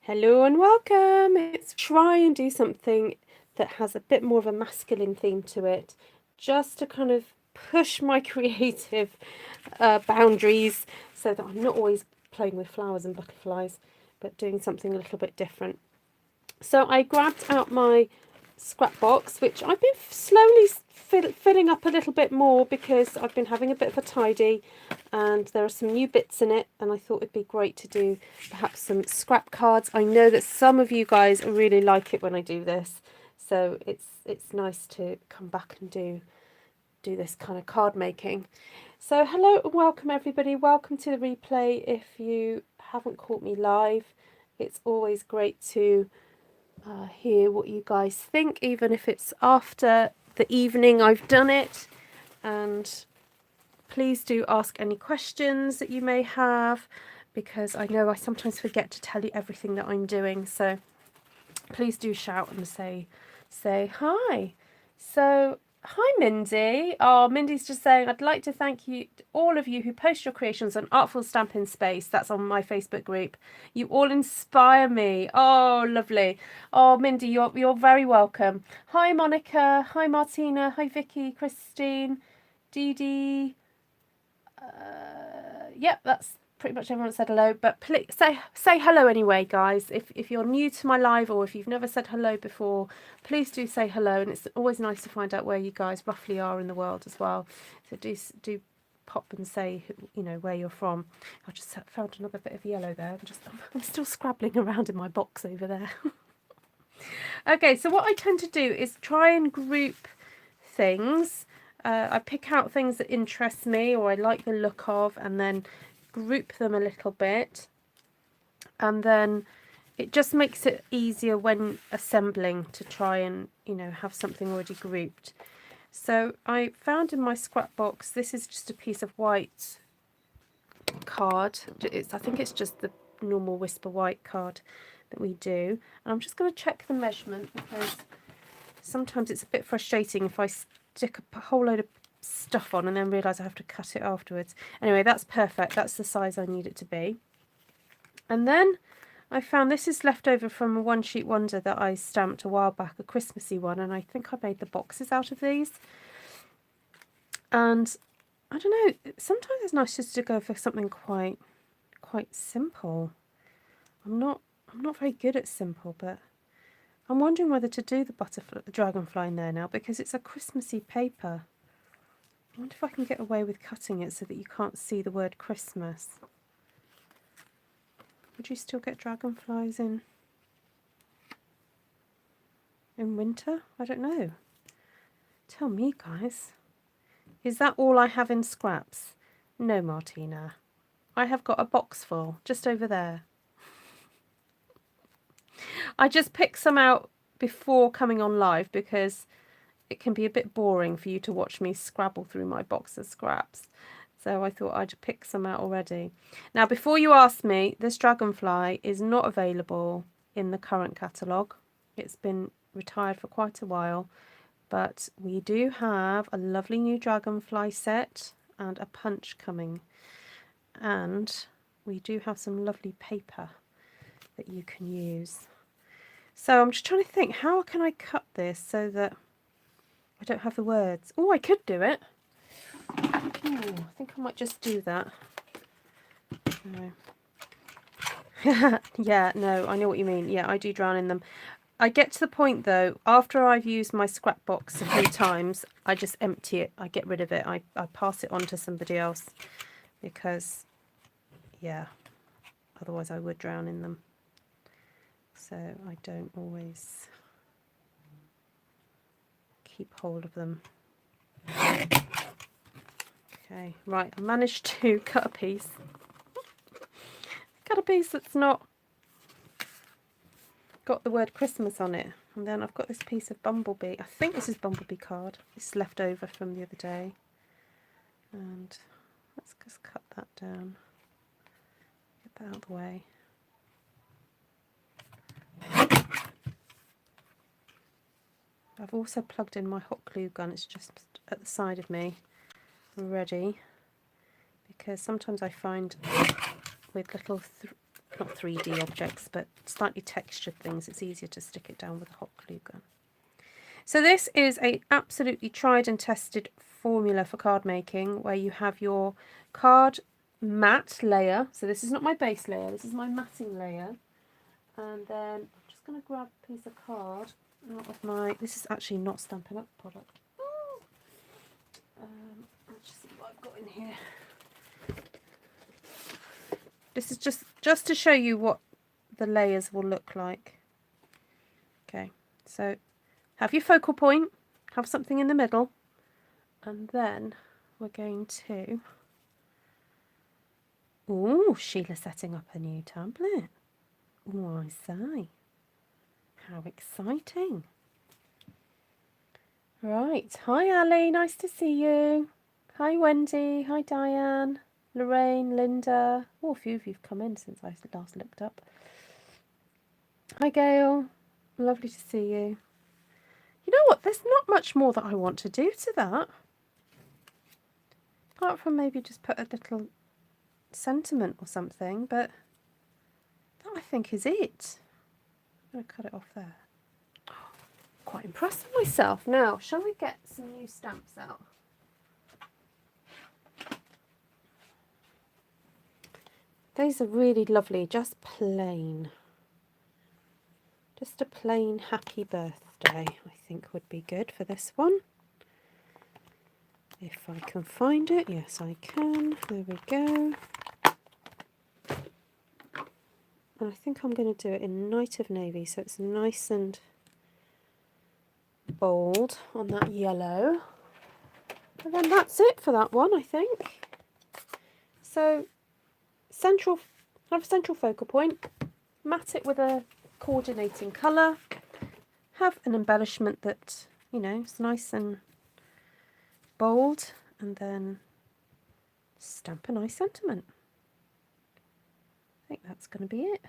Hello and welcome. Let's try and do something that has a bit more of a masculine theme to it, just to kind of push my creative boundaries so that I'm not always playing with flowers and butterflies, but doing something a little bit different. So I grabbed out my scrap box, which I've been slowly filling up a little bit more because I've been having a bit of a tidy and there are some new bits in it, and I thought it'd be great to do perhaps some scrap cards. I know that some of you guys really like it when I do this, so it's nice to come back and do this kind of card making. So hello and welcome everybody. Welcome to the replay. If you haven't caught me live, it's always great to hear what you guys think, even if it's after the evening I've done it. And please do ask any questions that you may have, because I know I sometimes forget to tell you everything that I'm doing. So please do shout and say hi. So hi Mindy. Oh, Mindy's just saying, I'd like to thank you, all of you who post your creations on Artful Stampin' Space. That's on my Facebook group. You all inspire me. Oh, lovely. Oh, Mindy, you're very welcome. Hi Monica. Hi Martina. Hi Vicky. Christine. Dee Dee. Yep, that's pretty much everyone said hello, but please say hello anyway, guys. If you're new to my live, or if you've never said hello before, please do say hello. And it's always nice to find out where you guys roughly are in the world as well. So do pop and say, you know, where you're from. I just found another bit of yellow there. I'm still scrabbling around in my box over there. Okay, so what I tend to do is try and group things. I pick out things that interest me or I like the look of, and then group them a little bit. And then it just makes it easier when assembling to try and, you know, have something already grouped. So I found in my scrap box, this is just a piece of white card. I think it's just the normal Whisper White card that we do. And I'm just going to check the measurement, because sometimes it's a bit frustrating if I stick a whole load of stuff on and then realise I have to cut it afterwards. Anyway, that's perfect. That's the size I need it to be. And then I found this is left over from a One Sheet Wonder that I stamped a while back, a Christmassy one, and I think I made the boxes out of these. And I don't know, sometimes it's nice just to go for something quite simple. I'm not very good at simple, but I'm wondering whether to do the dragonfly in there now, because it's a Christmassy paper. I wonder if I can get away with cutting it so that you can't see the word Christmas. Would you still get dragonflies in winter? I don't know. Tell me, guys. Is that all I have in scraps? No, Martina. I have got a box full just over there. I just picked some out before coming on live because it can be a bit boring for you to watch me scrabble through my box of scraps. So I thought I'd pick some out already. Now, before you ask me, this dragonfly is not available in the current catalogue. It's been retired for quite a while, but we do have a lovely new dragonfly set and a punch coming. And we do have some lovely paper that you can use. So I'm just trying to think, how can I cut this so that I don't have the words? Oh, I could do it. Ooh, I think I might just do that. No. Yeah, no, I know what you mean. Yeah, I do drown in them. I get to the point, though, after I've used my scrap box a few times, I just empty it. I get rid of it. I pass it on to somebody else because, yeah, otherwise I would drown in them. So I don't always keep hold of them. Okay, right, I managed to cut a piece. Cut a piece that's not got the word Christmas on it. And then I've got this piece of Bumblebee. I think this is Bumblebee card. This is left over from the other day. And let's just cut that down. Get that out of the way. I've also plugged in my hot glue gun. It's just at the side of me, ready. Because sometimes I find with little not 3D objects, but slightly textured things. It's easier to stick it down with a hot glue gun. So this is a absolutely tried and tested formula for card making, where you have your card matte layer. So this is not my base layer, this is my matting layer. And then I'm just going to grab a piece of card out of my, this is actually not Stampin' Up product. Let's just see what I've got in here. This is just to show you what the layers will look like. Okay, so have your focal point, have something in the middle, and then we're going to, ooh, Sheila setting up a new tablet. Oh, I say, how exciting. Right, hi Ali, nice to see you. Hi Wendy, hi Diane, Lorraine, Linda. Oh, a few of you've come in since I last looked up. Hi Gail, lovely to see you. You know what, there's not much more that I want to do to that. Apart from maybe just put a little sentiment or something, but that I think is it. I'm going to cut it off there. Quite impressed with myself. Now, shall we get some new stamps out? These are really lovely, just plain. Just a plain happy birthday, I think would be good for this one. If I can find it, yes I can. There we go. And I think I'm going to do it in Night of Navy, so it's nice and bold on that yellow. And then that's it for that one, I think. So have a central focal point, mat it with a coordinating colour, have an embellishment that, you know, is nice and bold, and then stamp a nice sentiment. I think that's going to be it.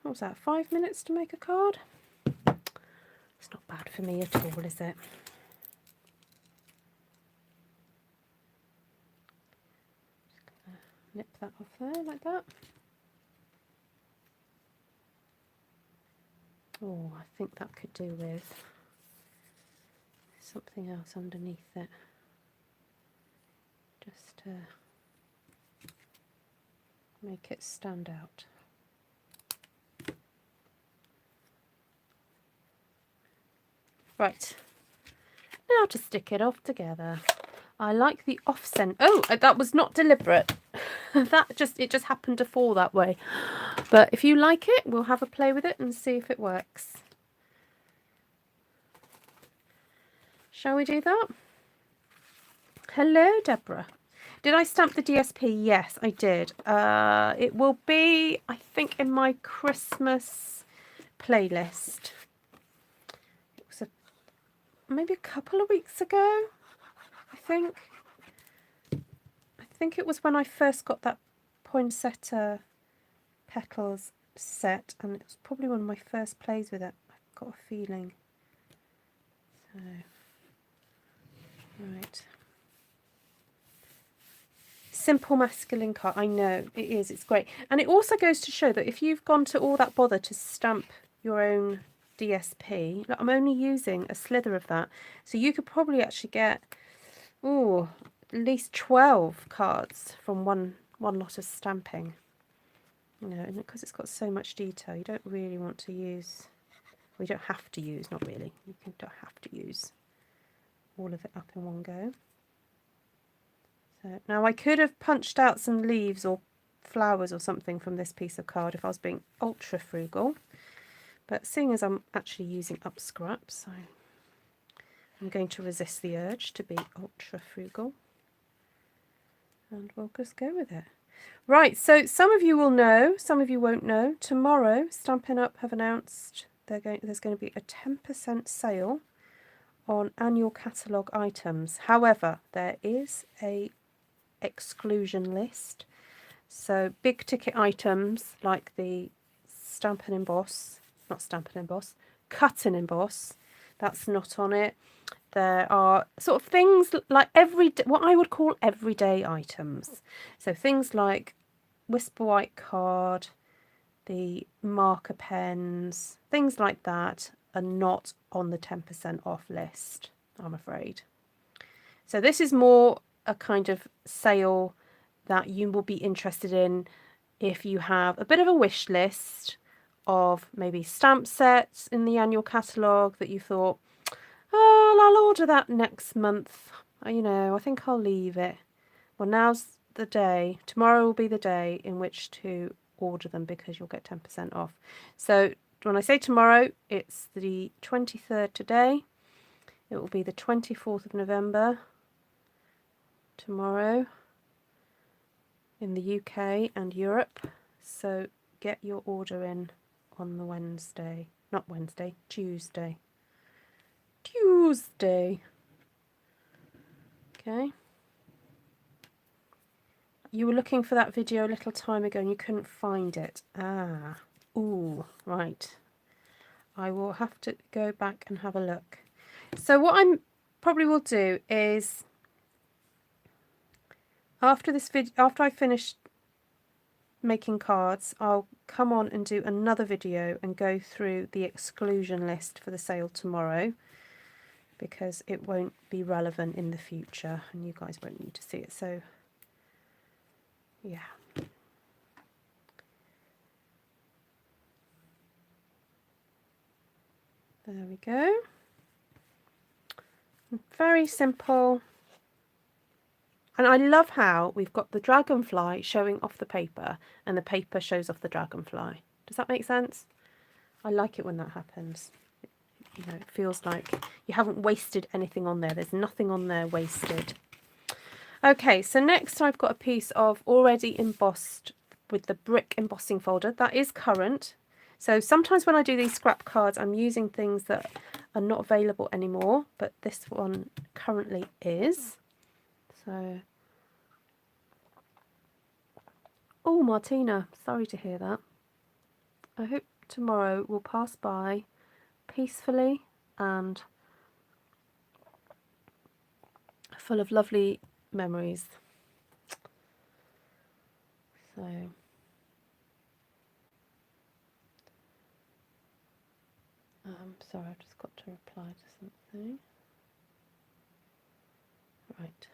What was that, 5 minutes to make a card? It's not bad for me at all, is it? Just gonna nip that off there like that. Oh, I think that could do with something else underneath it. Just to make it stand out. Right, now to stick it off together. I like the off-center. Oh, that was not deliberate. It just happened to fall that way. But if you like it, we'll have a play with it and see if it works. Shall we do that? Hello, Deborah. Did I stamp the DSP? Yes, I did. It will be, I think, in my Christmas playlist. It was maybe a couple of weeks ago, I think. I think it was when I first got that poinsettia petals set, and it was probably one of my first plays with it. I've got a feeling. So, right. Simple masculine card. I know, it is. It's great. And it also goes to show that if you've gone to all that bother to stamp your own DSP, look, I'm only using a slither of that. So you could probably actually get, at least 12 cards from one lot of stamping. You know, and because it's got so much detail, you don't really want to use, well, you don't have to use, not really, don't have to use all of it up in one go. So now I could have punched out some leaves or flowers or something from this piece of card if I was being ultra frugal, but seeing as I'm actually using up scraps, I'm going to resist the urge to be ultra frugal, and we'll just go with it. Right, so some of you will know, some of you won't know. Tomorrow, Stampin' Up have announced there's going to be a 10% sale on annual catalogue items. However, there is a exclusion list. So big ticket items like the Stamp and Emboss, not Stamp and Emboss, Cut and Emboss, that's not on it. There are sort of things like what I would call everyday items. So things like Whisper White card, the marker pens, things like that are not on the 10% off list, I'm afraid. So this is more a kind of sale that you will be interested in if you have a bit of a wish list of maybe stamp sets in the annual catalogue that you thought, oh, I'll order that next month. You know, I think I'll leave it. Well, now's the day. Tomorrow will be the day in which to order them because you'll get 10% off. So when I say tomorrow, it's the 23rd today. It will be the 24th of November tomorrow in the UK and Europe. So get your order in on the Wednesday. Not Wednesday, Tuesday. Tuesday. Okay. You were looking for that video a little time ago and you couldn't find it. Ah. Ooh, right. I will have to go back and have a look. So what I probably will do is after this video, after I finish making cards, I'll come on and do another video and go through the exclusion list for the sale tomorrow, because it won't be relevant in the future and you guys won't need to see it. So yeah. There we go. Very simple. And I love how we've got the dragonfly showing off the paper and the paper shows off the dragonfly. Does that make sense? I like it when that happens. You know, it feels like you haven't wasted anything on there. There's nothing on there wasted. Okay, so next I've got a piece of already embossed with the brick embossing folder. That is current. So sometimes when I do these scrap cards, I'm using things that are not available anymore, but this one currently is. So, oh, Martina, sorry to hear that. I hope tomorrow will pass by peacefully and full of lovely memories. So, sorry, I've just got to reply to something. Right.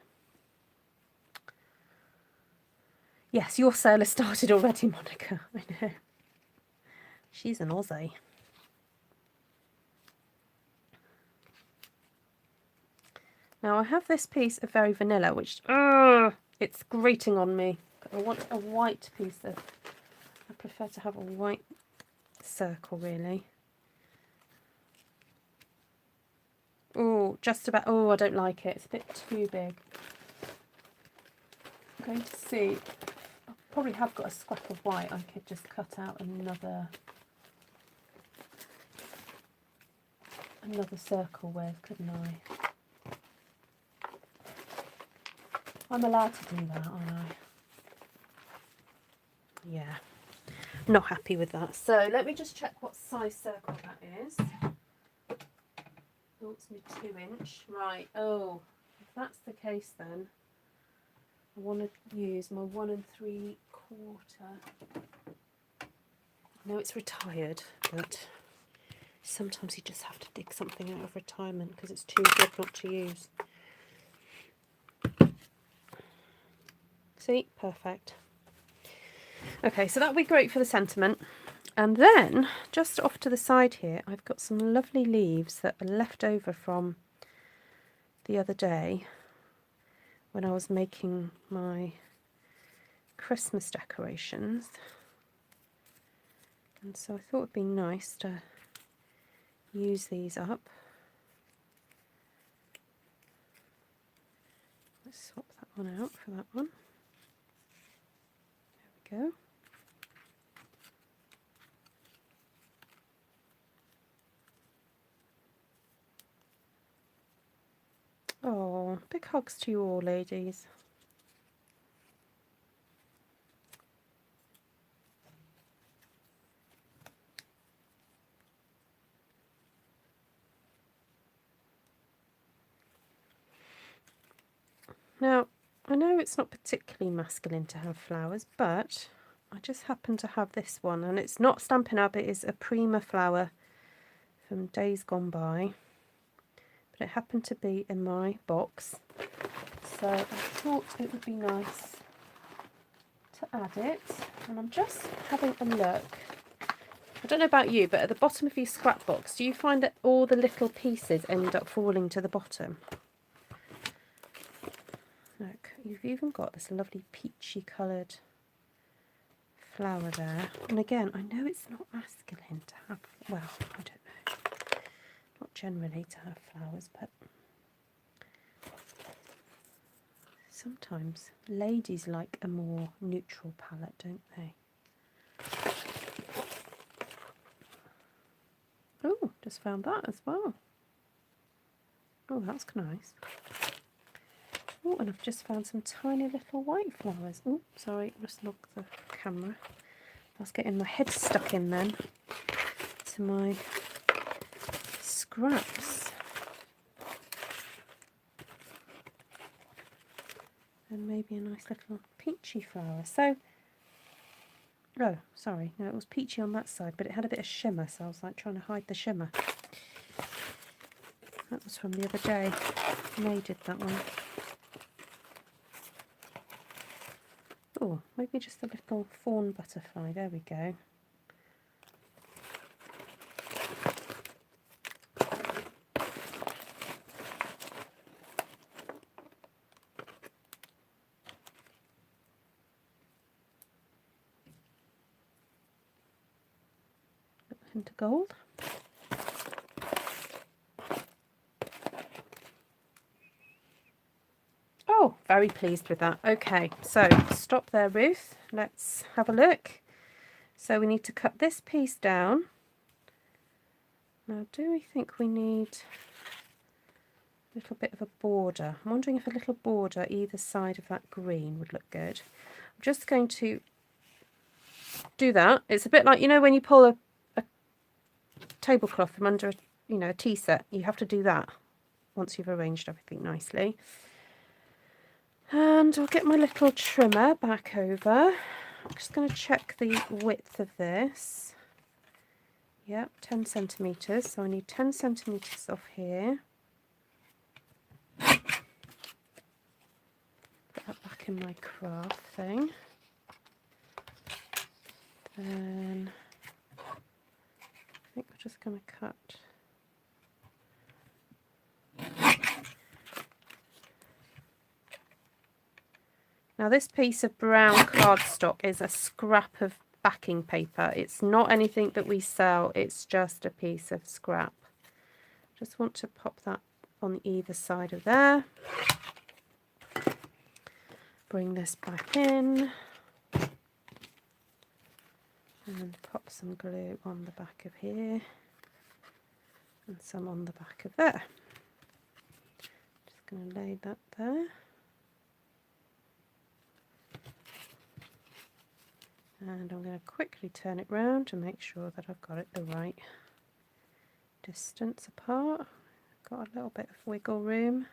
Yes, your sale has started already, Monica. I know. She's an Aussie. Now I have this piece of Very Vanilla, which it's grating on me. I want a white piece of. I prefer to have a white circle, really. Oh, just about. Oh, I don't like it. It's a bit too big. I'm going to see. I probably have got a scrap of white. I could just cut out another circle with, couldn't I? I'm allowed to do that, aren't I? Yeah. Not happy with that. So let me just check what size circle that is. Oh, it's my 2-inch. Right. Oh, if that's the case, then I want to use my 1 3/4. I know it's retired, but sometimes you just have to dig something out of retirement because it's too good not to use. See? Perfect. Okay, so that'll be great for the sentiment. And then, just off to the side here, I've got some lovely leaves that are left over from the other day when I was making my Christmas decorations. And so I thought it'd be nice to use these up. Let's swap that one out for that one. There we go. Oh, big hugs to you all, ladies. Now, I know it's not particularly masculine to have flowers, but I just happen to have this one, and it's not Stampin' Up, it is a Prima flower from days gone by, but it happened to be in my box, so I thought it would be nice to add it. And I'm just having a look. I don't know about you, but at the bottom of your scrap box, do you find that all the little pieces end up falling to the bottom? Look, you've even got this lovely peachy coloured flower there. And again, I know it's not masculine to have, well, I don't know, not generally to have flowers, but sometimes ladies like a more neutral palette, don't they? Oh, just found that as well. Oh, that's nice. Oh, and I've just found some tiny little white flowers. Oh, sorry, just knocked the camera. I was getting my head stuck in then to my scraps. And maybe a nice little peachy flower. So, oh, sorry, no, it was peachy on that side, but it had a bit of shimmer, so I was like trying to hide the shimmer. That was from the other day. May did that one. Oh, maybe just a little fawn butterfly. There we go. Into gold. Oh, very pleased with that. Okay, so stop there, Ruth. Let's have a look. So we need to cut this piece down. Now, do we think we need a little bit of a border? I'm wondering if a little border either side of that green would look good. I'm just going to do that. It's a bit like, you know, when you pull a tablecloth from under a, you know, a tea set, you have to do that once you've arranged everything nicely. And I'll get my little trimmer back over. I'm just going to check the width of this. Yep, 10 centimetres. So I need 10 centimetres off here. Put that back in my craft thing. Then I think we're just going to cut. Now this piece of brown cardstock is a scrap of backing paper. It's not anything that we sell, it's just a piece of scrap. Just want to pop that on either side of there. Bring this back in. And pop some glue on the back of here. And some on the back of there. Just going to lay that there. And I'm going to quickly turn it round to make sure that I've got it the right distance apart. Got a little bit of wiggle room.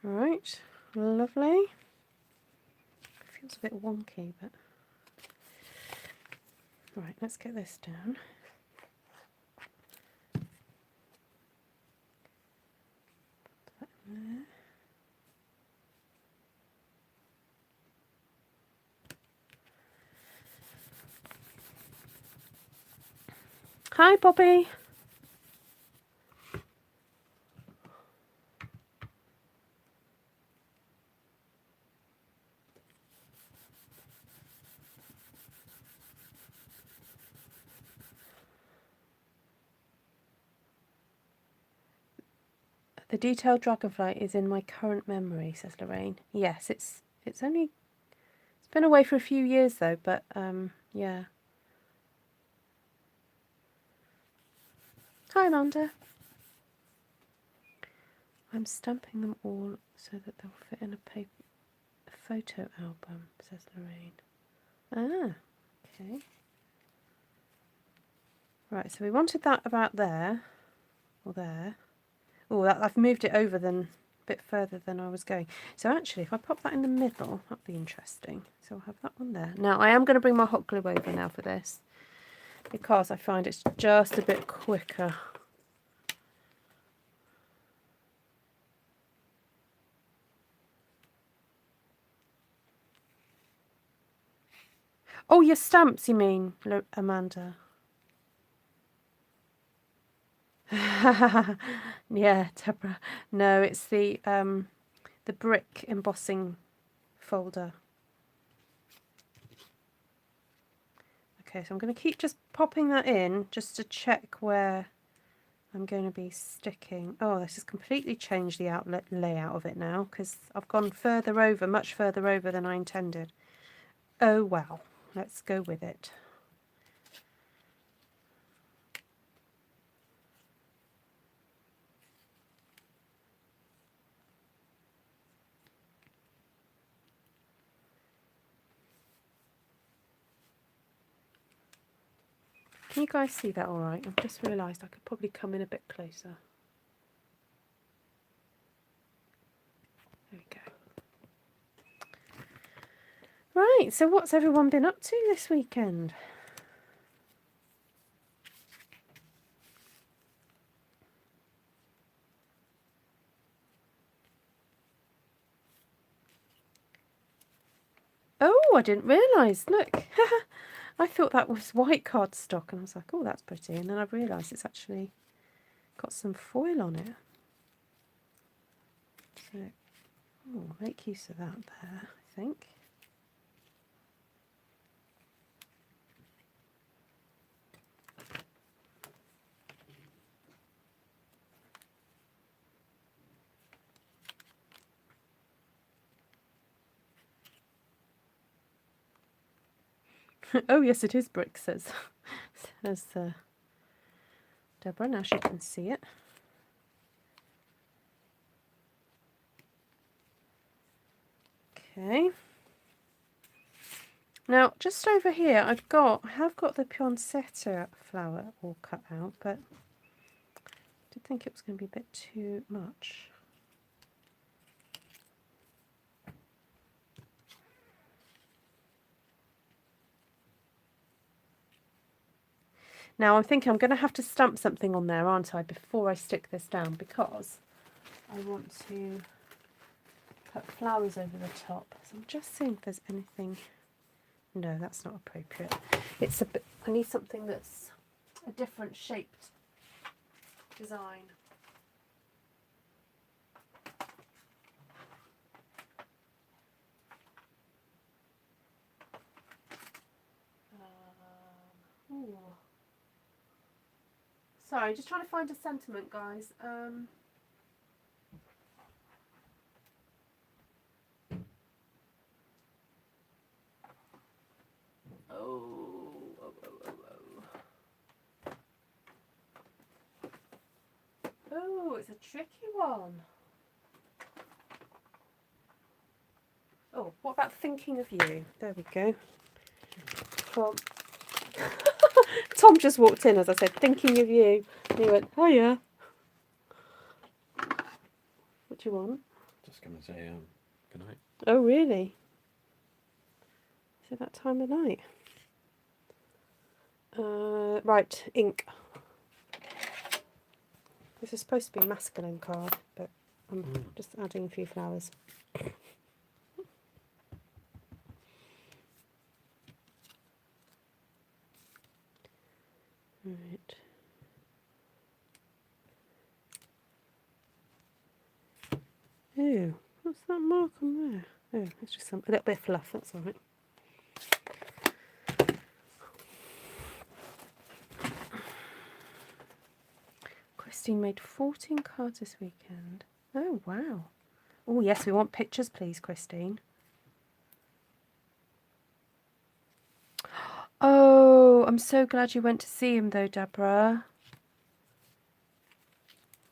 Right, lovely. Feels a bit wonky, but right, let's get this down. Put that in there. Hi, Bobby. The detailed dragonfly is in my current memory, says Lorraine. Yes, it's been away for a few years though, but yeah. Hi, Amanda. I'm stamping them all so that they'll fit in a photo album, says Lorraine. Ah, okay. Right, so we wanted that about there, or there. Oh, I've moved it over a bit further than I was going. So actually, if I pop that in the middle, that'd be interesting. So I'll have that one there. Now, I am going to bring my hot glue over now for this, because I find it's just a bit quicker. Oh, your stamps, you mean, Amanda? Yeah, Deborah. No, it's the brick embossing folder. Okay, so I'm going to keep just popping that in just to check where I'm going to be sticking. Oh, this has completely changed the outlet layout of it now because I've gone further over, much further over than I intended. Oh well, let's go with it. Can you guys see that all right? I've just realised I could probably come in a bit closer. There we go. Right, so what's everyone been up to this weekend? Oh, I didn't realise. Look, I thought that was white cardstock, and I was like, oh, that's pretty. And then I realised it's actually got some foil on it. So, oh, make use of that there, I think. Oh, yes, it is brick, says Deborah. Now she can see it. Okay. Now, just over here, I have got the poinsettia flower all cut out, but I did think it was going to be a bit too much. Now I'm thinking I'm going to have to stamp something on there, aren't I, before I stick this down, because I want to put flowers over the top. So I'm just seeing if there's anything. No, that's not appropriate. It's a bit. I need something that's a different shaped design. Ooh. Sorry, just trying to find a sentiment, guys. Oh, it's a tricky one. Oh, what about thinking of you? There we go. Tom. Tom just walked in, as I said, thinking of you. And he went, hiya. What do you want? Just going to say good night. Oh, really? Is it that time of night? Right, ink. This is supposed to be a masculine card, but I'm just adding a few flowers. Right. Ooh, what's that mark on there? Oh, it's just a little bit of fluff, that's all right. Christine made 14 cards this weekend. Oh, wow. Oh, yes, we want pictures, please, Christine. Oh, I'm so glad you went to see him, though, Deborah.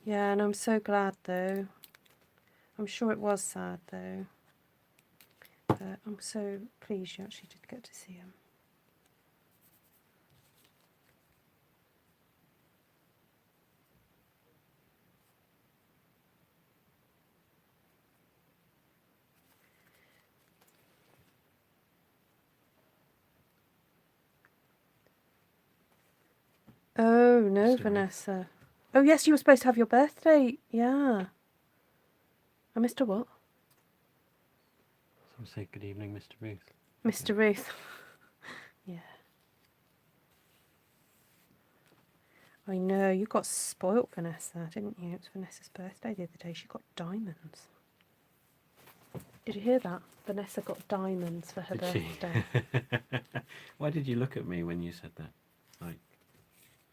Yeah, and I'm so glad, though. I'm sure it was sad though. But I'm so pleased you actually did get to see him. Oh, no, Mr. Vanessa. Oh, yes, you were supposed to have your birthday. Yeah. I missed a what? Someone say good evening, Mr. Ruth. Mr. Ruth. Yeah. I know, you got spoilt, Vanessa, didn't you? It was Vanessa's birthday the other day. She got diamonds. Did you hear that? Vanessa got diamonds for her Did she? birthday. Why did you look at me when you said that? Like,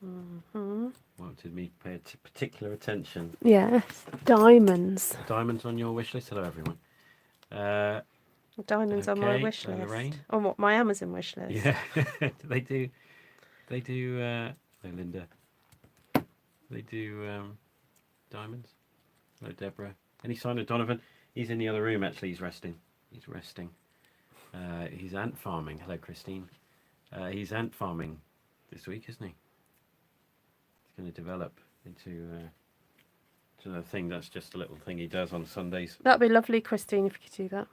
Mm-hmm. wanted me to pay particular attention. Yes, diamonds. Diamonds on your wish list? Hello, everyone. Diamonds on my Okay, wish list. Lorraine. On what? My Amazon wish list. Yeah, they do. They do. Hello, Linda. They do diamonds. Hello, Deborah. Any sign of Donovan? He's in the other room. Actually, he's resting. He's resting. He's ant farming. Hello, Christine. He's ant farming this week, isn't he? He's going to develop into a thing. That's just a little thing he does on Sundays. That'd be lovely, Christine, if you could do that.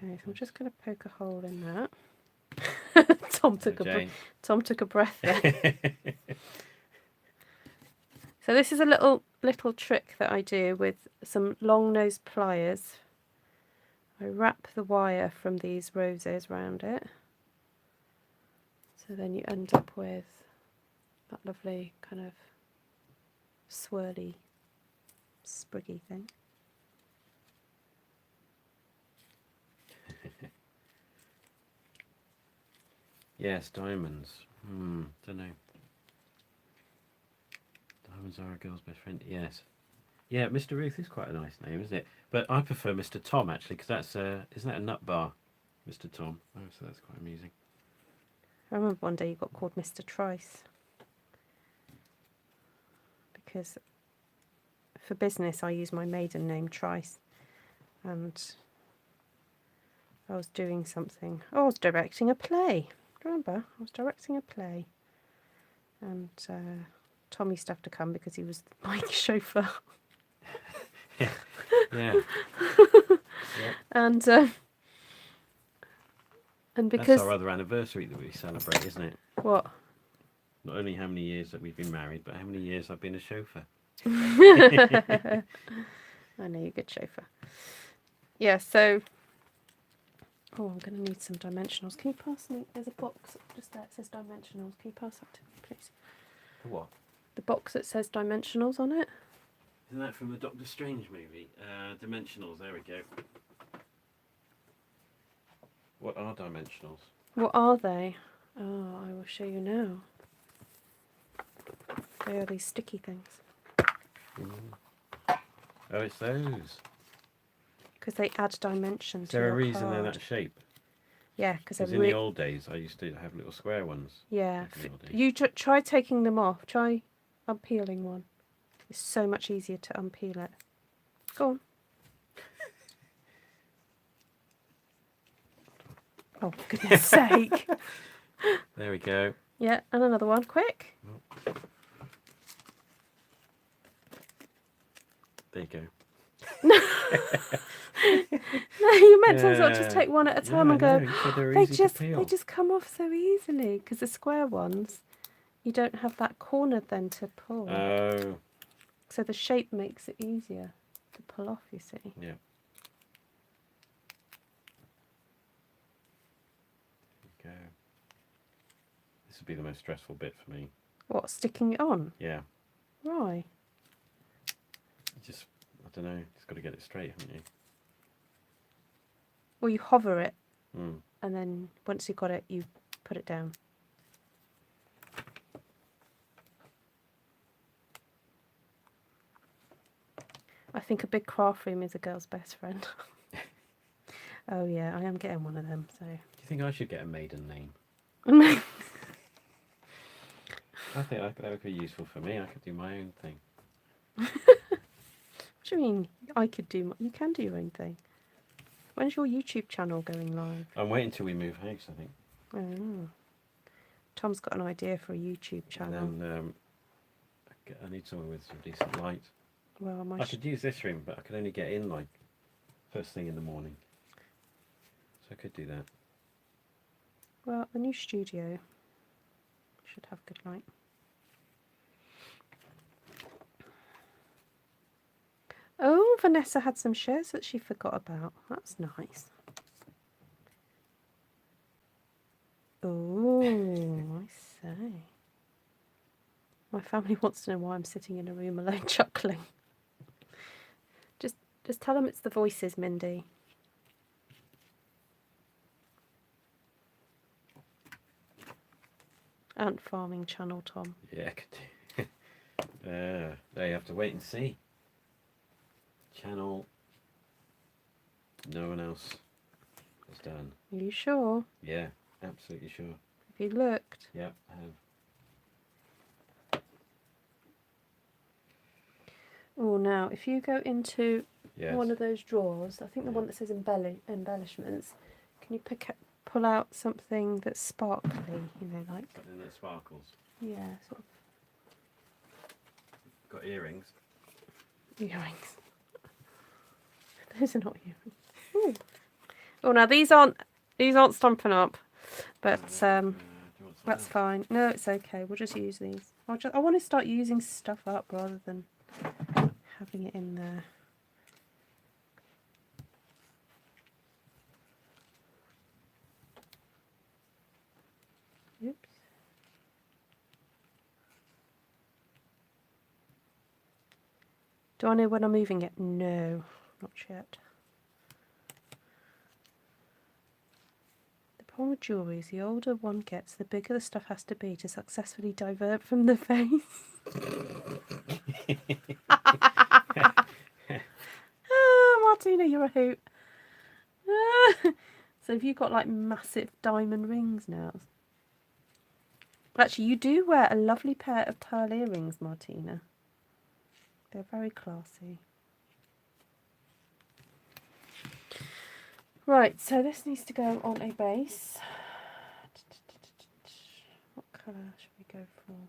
Okay, so I'm just going to poke a hole in that. Tom took a breath there. So this is a little trick that I do with some long nose pliers. I wrap the wire from these roses around it. So then you end up with that lovely kind of swirly, spriggy thing. Yes, diamonds. Don't know. Diamonds are a girl's best friend. Yes. Yeah, Mr. Ruth is quite a nice name, isn't it? But I prefer Mr. Tom, actually, because that's isn't that a nut bar? Mr. Tom. Oh, so that's quite amusing. I remember one day you got called Mr. Trice. Because for business I use my maiden name Trice. And I was doing something. Oh, I was directing a play. Remember? I was directing a play. And Tom used to have to come because he was my chauffeur. Yeah. Yeah. And because that's our other anniversary that we celebrate, isn't it? What? Not only how many years that we've been married, but how many years I've been a chauffeur. I know you're a good chauffeur. Yeah, so oh, I'm going to need some dimensionals. Can you pass me? There's a box just there. It says dimensionals. Can you pass that to me, please? What? The box that says dimensionals on it. Isn't that from the Doctor Strange movie? Dimensionals. There we go. What are dimensionals? What are they? Oh, I will show you now. They are these sticky things. Oh, it's those. Because they add dimension Is to there a your reason card. they're that shape? Yeah, because in the old days, I used to have little square ones. Yeah. Back in the old days. You try taking them off. Try unpeeling one. It's so much easier to unpeel it. Go on. Oh, for goodness sake. There we go. Yeah, and another one. Quick. There you go. No, you meant to sort of just take one at a time and go. They just come off so easily because the square ones, you don't have that corner then to pull. Oh. So the shape makes it easier to pull off. You see. Yeah. There you go. This would be the most stressful bit for me. What, sticking it on? Yeah. Right. Just, I don't know. Just got to get it straight, haven't you? Well, you hover it, Mm. and then once you've got it, you put it down. I think a big craft room is a girl's best friend. Oh yeah, I am getting one of them. So. Do you think I should get a maiden name? I think that would be useful for me. I could do my own thing. What do you mean? I could do. You can do your own thing. When's your YouTube channel going live? I'm waiting till we move house, I think. Oh. Tom's got an idea for a YouTube channel. And then I need someone with some decent light. Well, I could use this room, but I could only get in like first thing in the morning. So I could do that. Well, the new studio should have good light. Oh, Vanessa had some shares that she forgot about. That's nice. Oh, I say. My family wants to know why I'm sitting in a room alone chuckling. Just tell them it's the voices, Mindy. Ant farming channel, Tom. Yeah, I could do. They have to wait and see. Channel. No one else has done. Are you sure? Yeah, absolutely sure. Have you looked? Yeah, I have. Oh, now, if you go into Yes. one of those drawers, I think the one that says embellishments, can you pull out something that's sparkly, you know, like... Something that sparkles. Yeah, sort of Got earrings. earrings. Those are not earrings. Ooh. Oh, now these aren't Stomping Up, but that's fine. No, it's okay. We'll just use these. I want to start using stuff up rather than having it in there. Oops. Do I know when I'm moving it? No, not yet. The problem with jewellery is the older one gets, the bigger the stuff has to be to successfully divert from the face. Martina, you're a hoot. So have you got like massive diamond rings now? Actually, you do wear a lovely pair of pearl earrings, Martina. They're very classy. Right, so this needs to go on a base. What colour should we go for?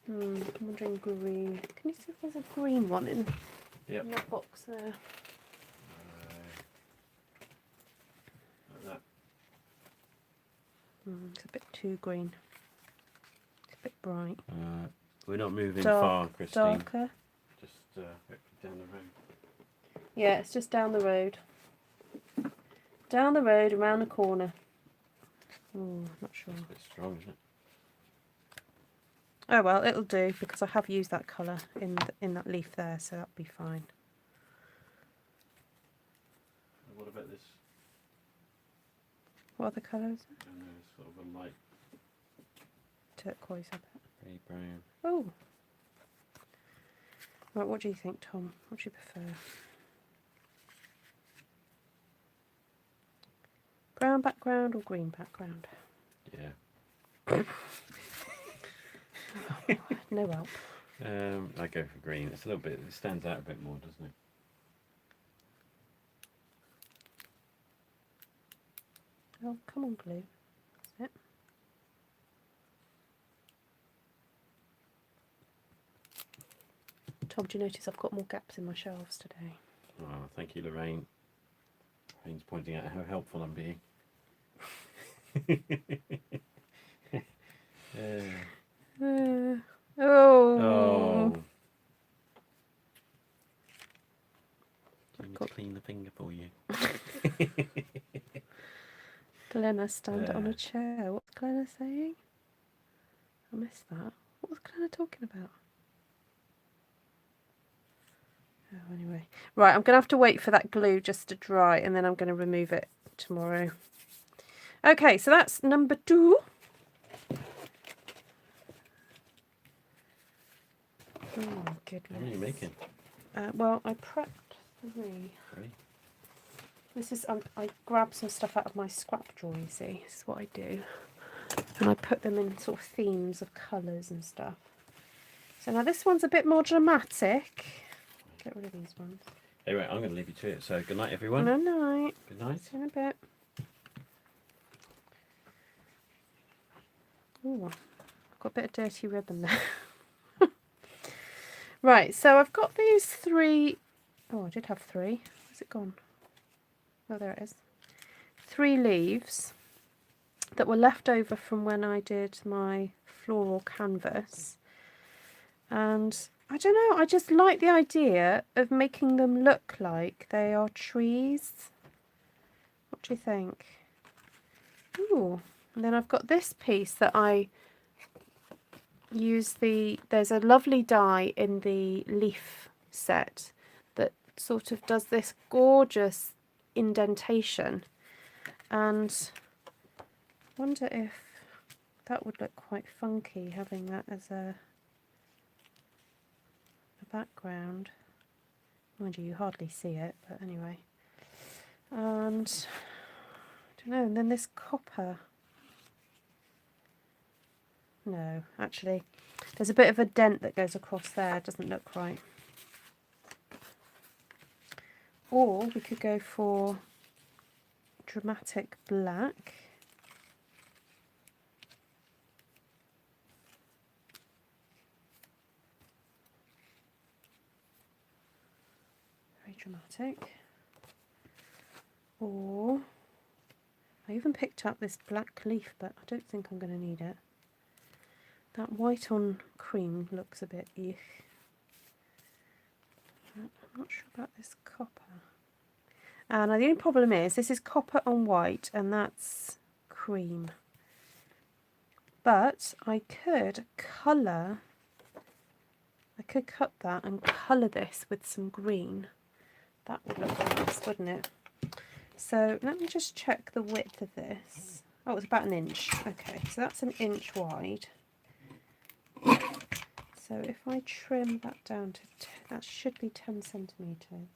I'm wondering green. Can you see if there's a green one in that box there? Like that. It's a bit too green. It's a bit bright. We're not moving far, Christine. Darker. Just down the road. Yeah, it's just down the road. Down the road, around the corner. Oh, not sure. It's a bit strong, isn't it? Oh well, it'll do because I have used that colour in that leaf there, so that'll be fine. What about this? What other colours? I know, sort of a light Turquoise, I bet. grey brown. Oh. Right, what do you think, Tom? What do you prefer? Brown background or green background? Yeah. No help. I go for green. It's a little bit. It stands out a bit more, doesn't it? Oh, come on, glue. That's it. Tom, do you notice I've got more gaps in my shelves today? Oh, thank you, Lorraine. Lorraine's pointing out how helpful I'm being. Oh. Do you need to clean the finger for you? Glenna, stand on a chair. What's Glenna saying? I missed that. What was Glenna talking about? Oh, anyway. Right, I'm going to have to wait for that glue just to dry and then I'm going to remove it tomorrow. Okay, so that's number 2. Oh, goodness. How many are you making? Well, I prepped 3. 3. This is, I grab some stuff out of my scrap drawer, you see. This is what I do. And I put them in sort of themes of colours and stuff. So now this one's a bit more dramatic. Get rid of these ones. Anyway, I'm going to leave you to it. So good night, everyone. Good night. Good night. See you in a bit. Oh, I've got a bit of dirty ribbon there. Right, so I've got these 3. Oh, I did have 3. Where's it gone? Oh, there it is. 3 leaves that were left over from when I did my floral canvas. And I don't know, I just like the idea of making them look like they are trees. What do you think? Ooh, and then I've got this piece that I use there's a lovely die in the leaf set that sort of does this gorgeous indentation, and I wonder if that would look quite funky having that as a background. Mind you hardly see it, but anyway. And I don't know, and then this copper. No, actually, there's a bit of a dent that goes across there. It doesn't look right. Or we could go for dramatic black. Very dramatic. Or I even picked up this black leaf, but I don't think I'm going to need it. That white on cream looks a bit eek. I'm not sure about this copper. And the only problem is this is copper on white and that's cream. But I could colour, I could cut that and colour this with some green. That would look nice, wouldn't it? So let me just check the width of this. Oh, it's about 1 inch. Okay, so that's 1 inch wide. So if I trim that down to, that should be 10 centimetres.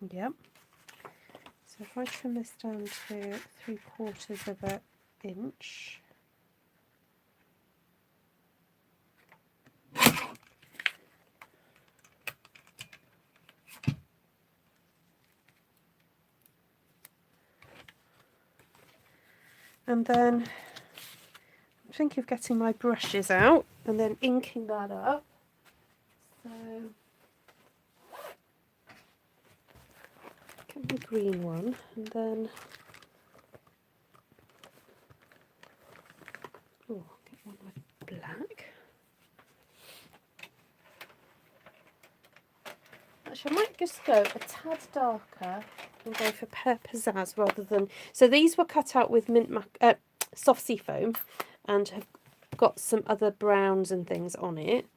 Yep. So if I trim this down to 3/4 of an inch. And then I'm thinking of getting my brushes out and then inking that up. So get the green one and then get one with black. Actually, I might just go a tad darker and go for pear pizzazz rather than... So these were cut out with soft sea foam and have got some other browns and things on it.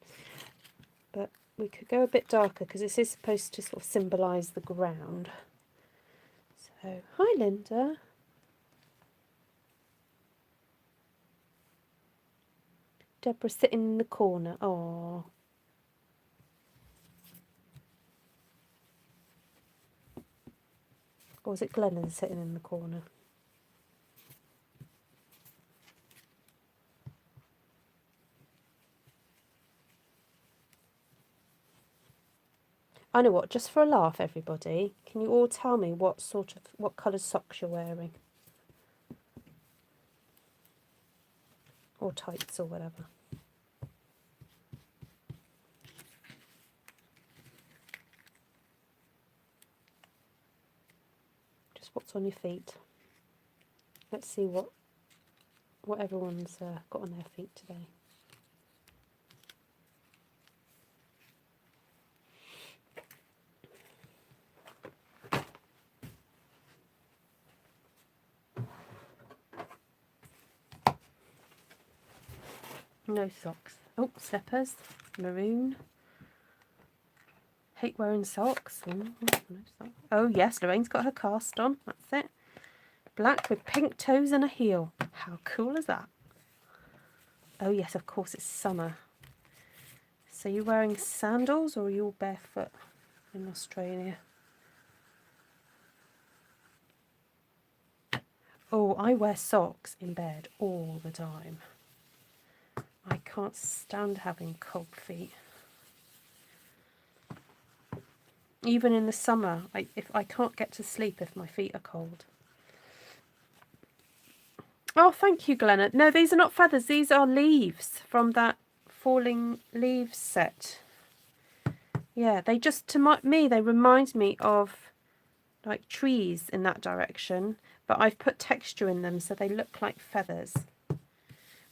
But we could go a bit darker because this is supposed to sort of symbolise the ground. So, hi Linda. Deborah sitting in the corner. Oh. Or was it Glennon sitting in the corner? I know what, just for a laugh everybody, can you all tell me what colour socks you're wearing? Or tights or whatever. Just what's on your feet. Let's see what everyone's got on their feet today. No socks. Oh, slippers. Maroon. Hate wearing socks. No socks. Oh yes, Lorraine's got her cast on. That's it. Black with pink toes and a heel. How cool is that? Oh yes, of course it's summer. Are you wearing sandals or are you all barefoot in Australia? Oh, I wear socks in bed all the time. I can't stand having cold feet. Even in the summer, if I can't get to sleep if my feet are cold. Oh, thank you, Glenna. No, these are not feathers. These are leaves from that falling leaves set. Yeah, they just, to me, they remind me of like trees in that direction, but I've put texture in them so they look like feathers.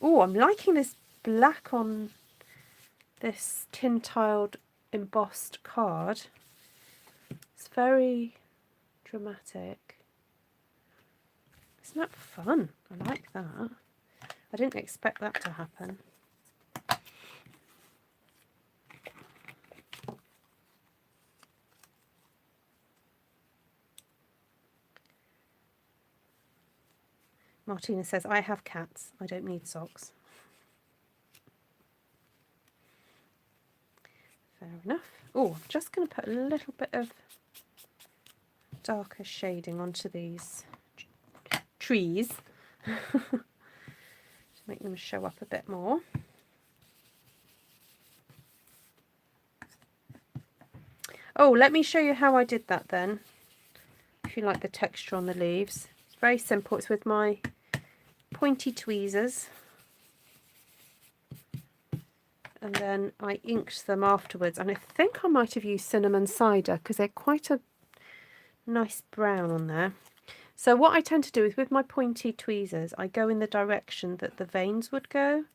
Oh, I'm liking this black on this tin-tiled embossed card. It's very dramatic. Isn't that fun? I like that. I didn't expect that to happen. Martina says, I have cats. I don't need socks. Fair enough. Oh, I'm just going to put a little bit of darker shading onto these trees to make them show up a bit more. Oh, let me show you how I did that then, if you like the texture on the leaves. It's very simple. It's with my pointy tweezers. And then I inked them afterwards. And I think I might have used cinnamon cider because they're quite a nice brown on there. So what I tend to do is with my pointy tweezers, I go in the direction that the veins would go.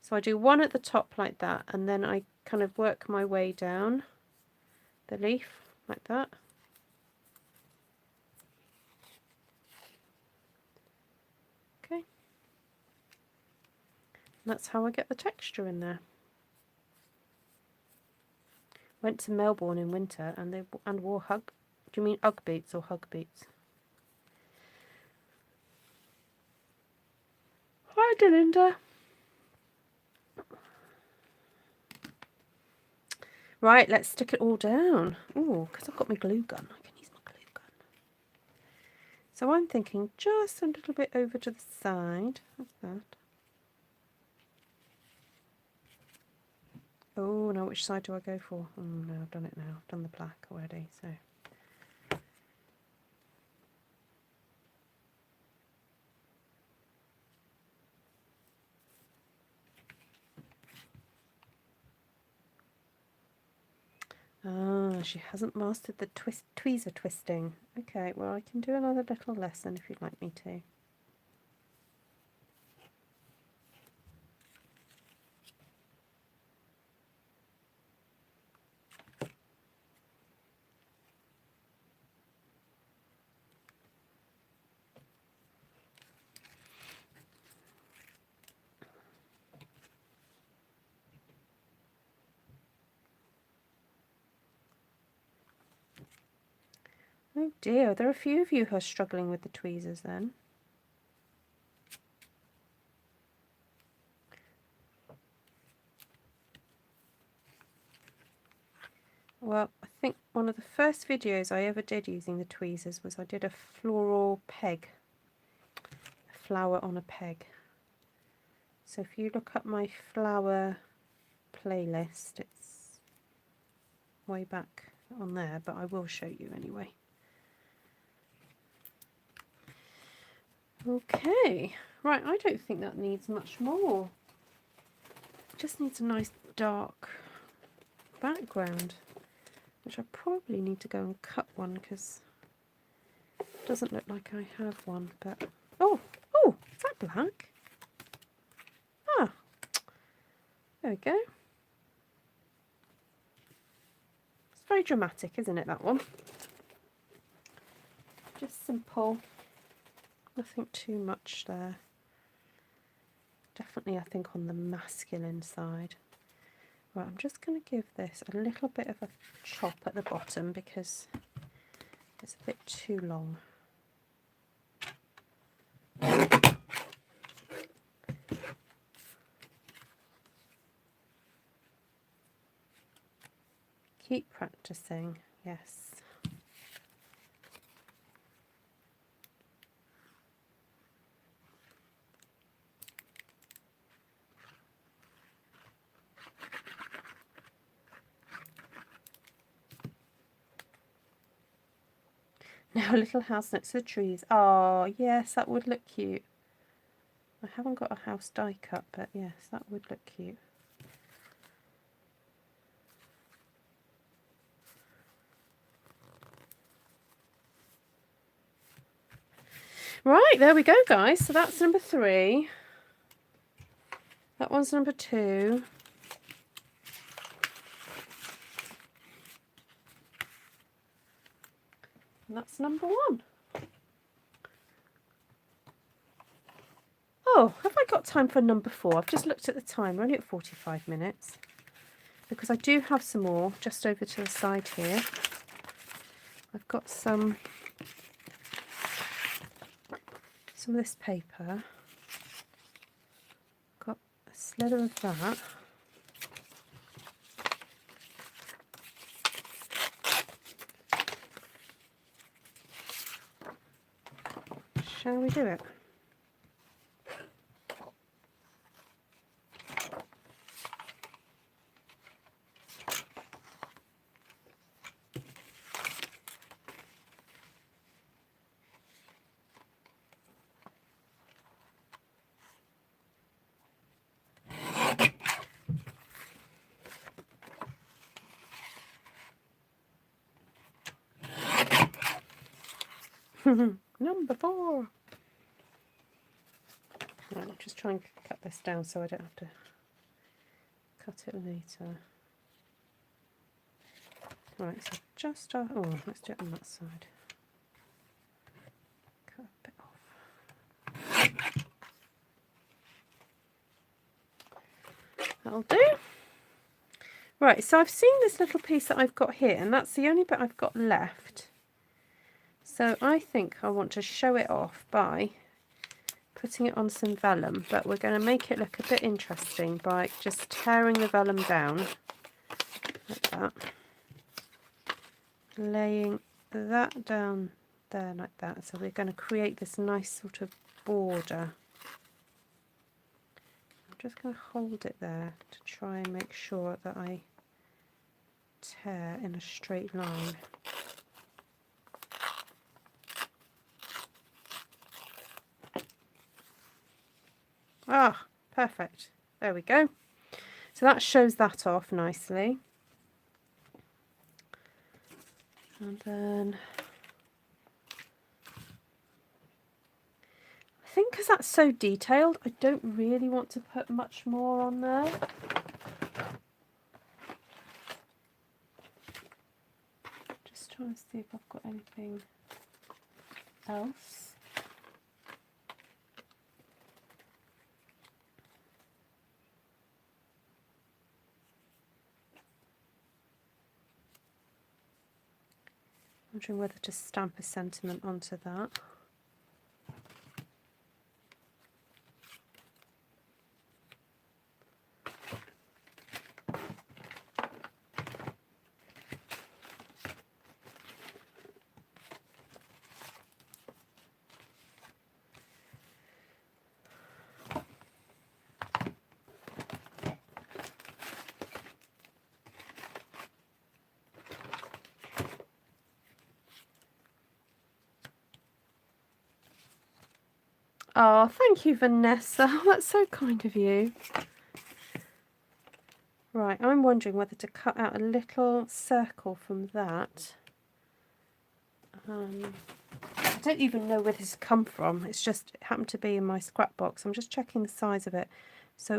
So I do one at the top like that, and then I kind of work my way down the leaf like that. Okay. And that's how I get the texture in there. Went to Melbourne in winter and wore do you mean Ugg boots or hug boots? Hi, Delinda. Right, let's stick it all down. Oh, because I've got my glue gun. I can use my glue gun. So I'm thinking just a little bit over to the side. Like that. Oh, now which side do I go for? Oh, no, I've done it now. I've done the black already, so... Ah, she hasn't mastered the tweezer twisting. Okay, well, I can do another little lesson if you'd like me to. Oh dear, there are a few of you who are struggling with the tweezers then. Well, I think one of the first videos I ever did using the tweezers was I did a floral peg, a flower on a peg. So if you look up my flower playlist, it's way back on there, but I will show you anyway. Okay, right, I don't think that needs much more. It just needs a nice dark background, which I probably need to go and cut one because it doesn't look like I have one, but... Oh, is that black? Ah, there we go. It's very dramatic, isn't it, that one? Just simple. Nothing too much there. Definitely, I think, on the masculine side. Right, I'm just going to give this a little bit of a chop at the bottom because it's a bit too long. Keep practicing, yes. Now a little house next to the trees. Oh, yes, that would look cute. I haven't got a house die cut, but yes, that would look cute. Right, there we go, guys. So that's number 3. That one's number 2. And that's number 1. Oh, have I got time for number 4? I've just looked at the time. We're only at 45 minutes. Because I do have some more just over to the side here. I've got some of this paper. Got a slither of that. Shall we do it? Number 4. Right, I'll just try and cut this down so I don't have to cut it later. Right, so just oh, let's do it on that side. Cut a bit off. That'll do. Right, so I've seen this little piece that I've got here, and that's the only bit I've got left. So I think I want to show it off by putting it on some vellum, but we're going to make it look a bit interesting by just tearing the vellum down like that, laying that down there like that. So we're going to create this nice sort of border. I'm just going to hold it there to try and make sure that I tear in a straight line. Ah, perfect. There we go. So that shows that off nicely. And then I think because that's so detailed, I don't really want to put much more on there. Just trying to see if I've got anything else. Wondering whether to stamp a sentiment onto that. Oh, thank you, Vanessa. That's so kind of you. Right, I'm wondering whether to cut out a little circle from that. I don't even know where this has come from. It's just it happened to be in my scrap box. I'm just checking the size of it. So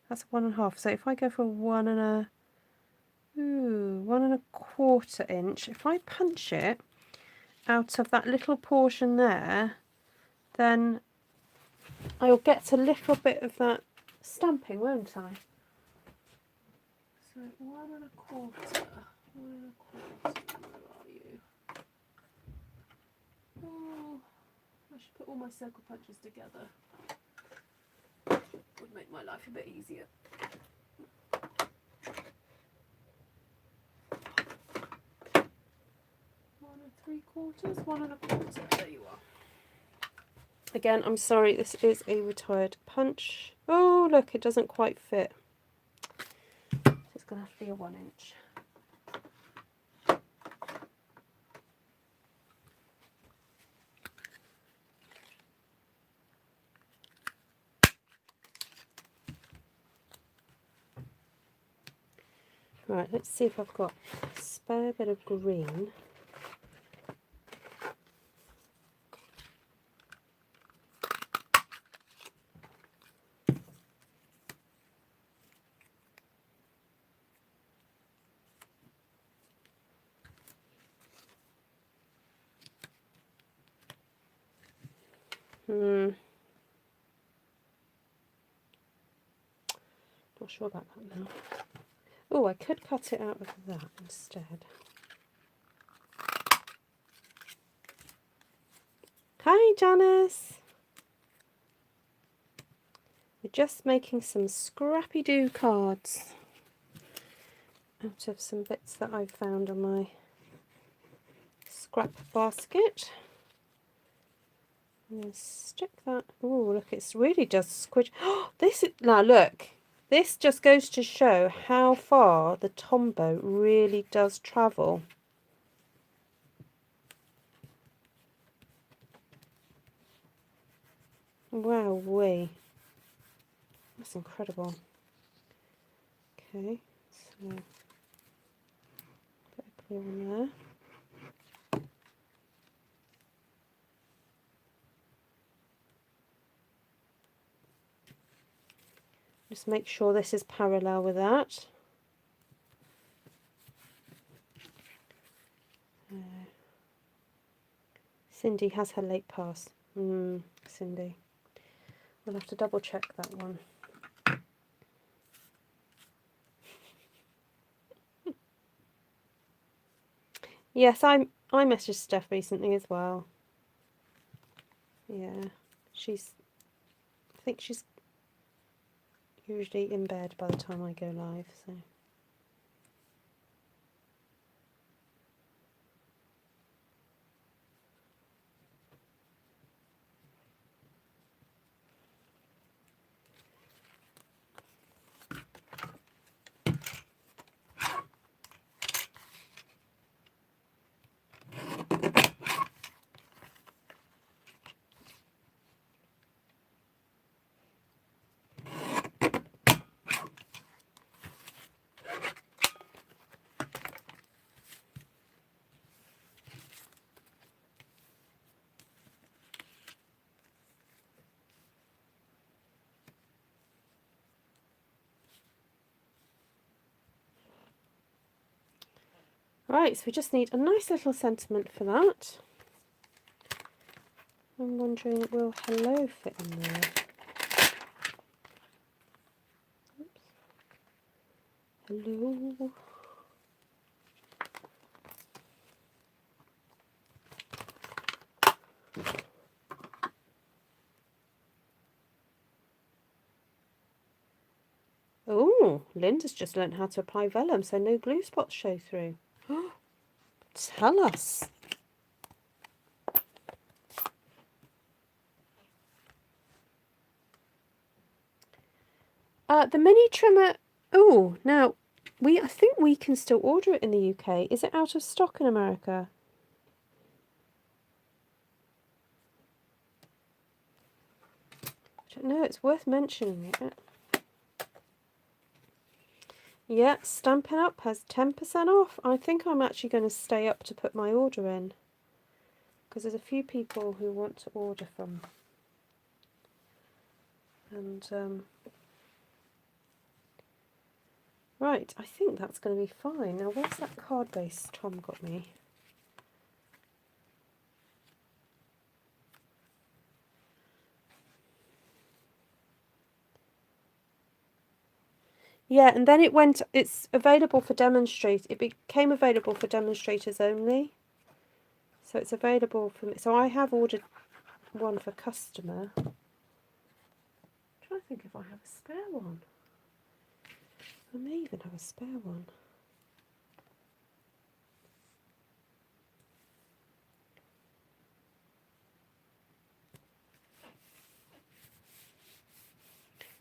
that's 1.5. So if I go for 1.25 inch, if I punch it out of that little portion there, then I'll get a little bit of that stamping, won't I? So 1.25. 1.25. Where are you? Oh, I should put all my circle punches together. Would make my life a bit easier. 3/4, 1 1/4. There you are. Again, I'm sorry, this is a retired punch. Oh, look, it doesn't quite fit. It's going to have to be a 1 inch. Right, let's see if I've got a spare bit of green. Not sure about that now. Oh, I could cut it out of that instead. Hi, Janice. We're just making some scrappy-doo cards out of some bits that I found on my scrap basket. I'm going to stick that. Oh, look, it's really just squidge. Oh, this is, now look, this just goes to show how far the Tombow really does travel. Wowee. That's incredible. Okay, so put a glue on there. Just make sure this is parallel with that. Cindy has her late pass. Cindy. We'll have to double check that one. Yes, I messaged Steph recently as well. Yeah, I think she's usually in bed by the time I go live, so. Right, so we just need a nice little sentiment for that. I'm wondering, will hello fit in there? Oops. Hello. Oh, Linda's just learnt how to apply vellum so no glue spots show through. Tell us. The mini trimmer. Oh, now I think we can still order it in the UK. Is it out of stock in America? I don't know. It's worth mentioning it. Yeah, Stampin' Up has 10% off. I think I'm actually going to stay up to put my order in because there's a few people who want to order from. And right, I think that's going to be fine. Now, where's that card base Tom got me? Yeah, and then it's available for it became available for demonstrators only. So it's available for me. So I have ordered one for customer. I'm trying to think if I have a spare one. I may even have a spare one.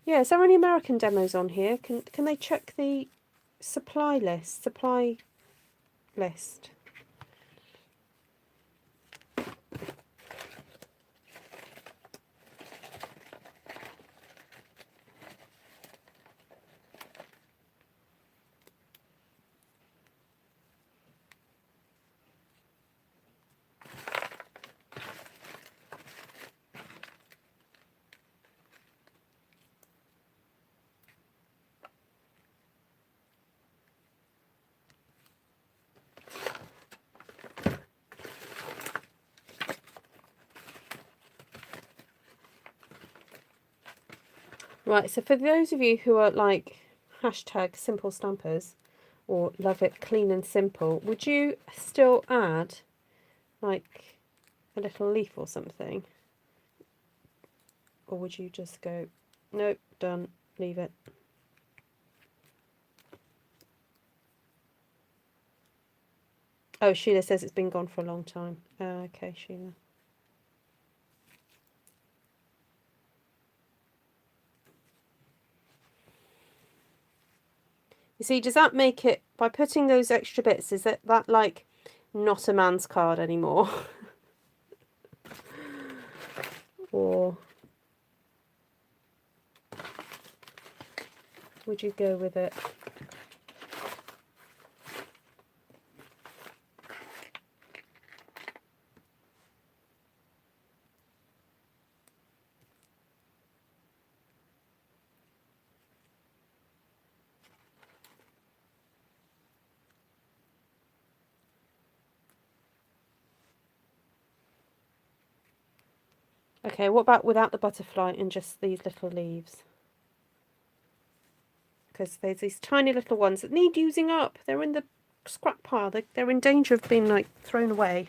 Yeah, is there any American demos on here? Can they check the supply list? Right, so for those of you who are like hashtag simple stampers or love it clean and simple, would you still add like a little leaf or something? Or would you just go, nope, done, leave it? Oh, Sheila says it's been gone for a long time. Okay, Sheila. You see, does that make it, by putting those extra bits, is that like not a man's card anymore? Or would you go with it? Okay, what about without the butterfly and just these little leaves? Because there's these tiny little ones that need using up. They're in the scrap pile. They're in danger of being like thrown away.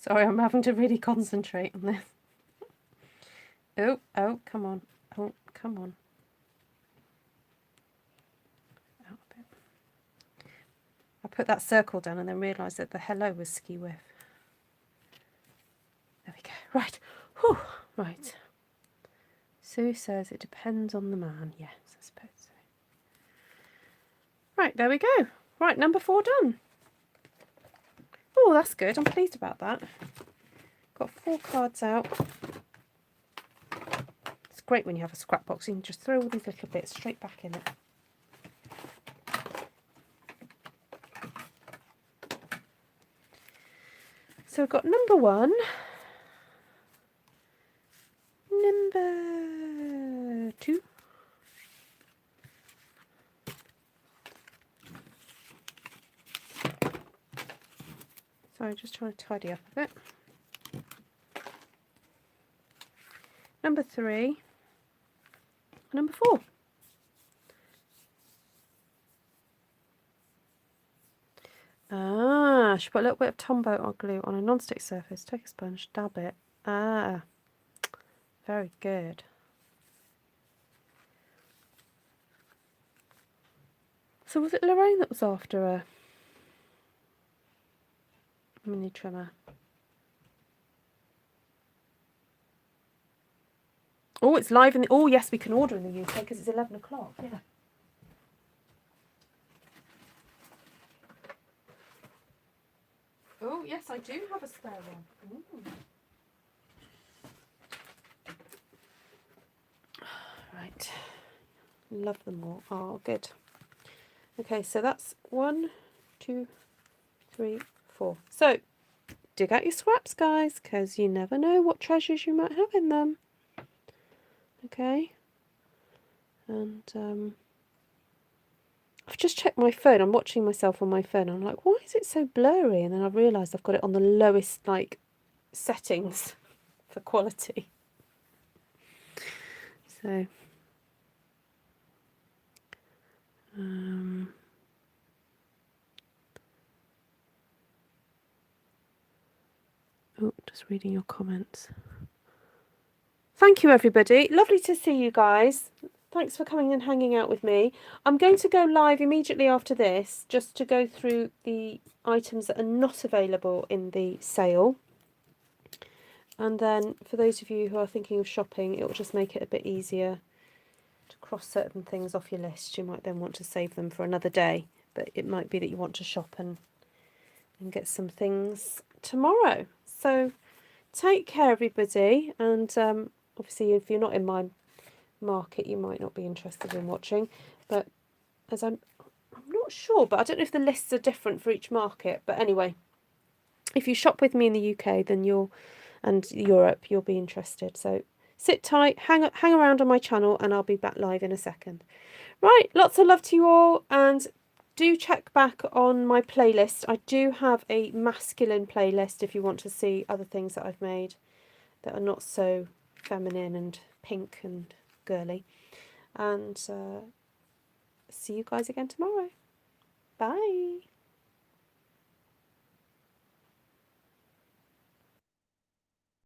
Sorry, I'm having to really concentrate on this. Oh, come on. Oh, come on. Out a bit. I put that circle down and then realised that the hello was ski with. There we go. Right. Whew. Right. Sue says it depends on the man. Yes, I suppose so. Right, there we go. Right, number 4 done. Oh, that's good. I'm pleased about that. Got 4 cards out. It's great when you have a scrap box. You can just throw all these little bits straight back in it. So we've got number 1. Number 2. Sorry, just trying to tidy up a bit. Number 3. Number 4. Ah, should put a little bit of Tombow or glue on a non-stick surface. Take a sponge, dab it. Ah, very good. So was it Lorraine that was after a mini trimmer? Oh, it's live in the... Oh, yes, we can order in the UK because it's 11 o'clock. Yeah. Oh, yes, I do have a spare one. Ooh. Right. Love them all. Oh, good. Okay, so that's 1, 2, 3, 4. So dig out your scraps, guys, because you never know what treasures you might have in them. Okay. And I've just checked my phone. I'm watching myself on my phone. I'm like, why is it so blurry? And then I realised I've got it on the lowest like settings for quality. So oh, just reading your comments. Thank you, everybody. Lovely to see you guys. Thanks for coming and hanging out with me. I'm going to go live immediately after this just to go through the items that are not available in the sale. And then for those of you who are thinking of shopping, it will just make it a bit easier to cross certain things off your list. You might then want to save them for another day, but it might be that you want to shop and get some things tomorrow. So take care, everybody. And obviously, if you're not in my market, you might not be interested in watching. But as I'm not sure, but I don't know if the lists are different for each market. But anyway, if you shop with me in the UK, then and Europe, you'll be interested. So sit tight, hang around on my channel, and I'll be back live in a second. Right, lots of love to you all, and do check back on my playlist. I do have a masculine playlist if you want to see other things that I've made that are not so feminine and pink and girly. And see you guys again tomorrow. Bye.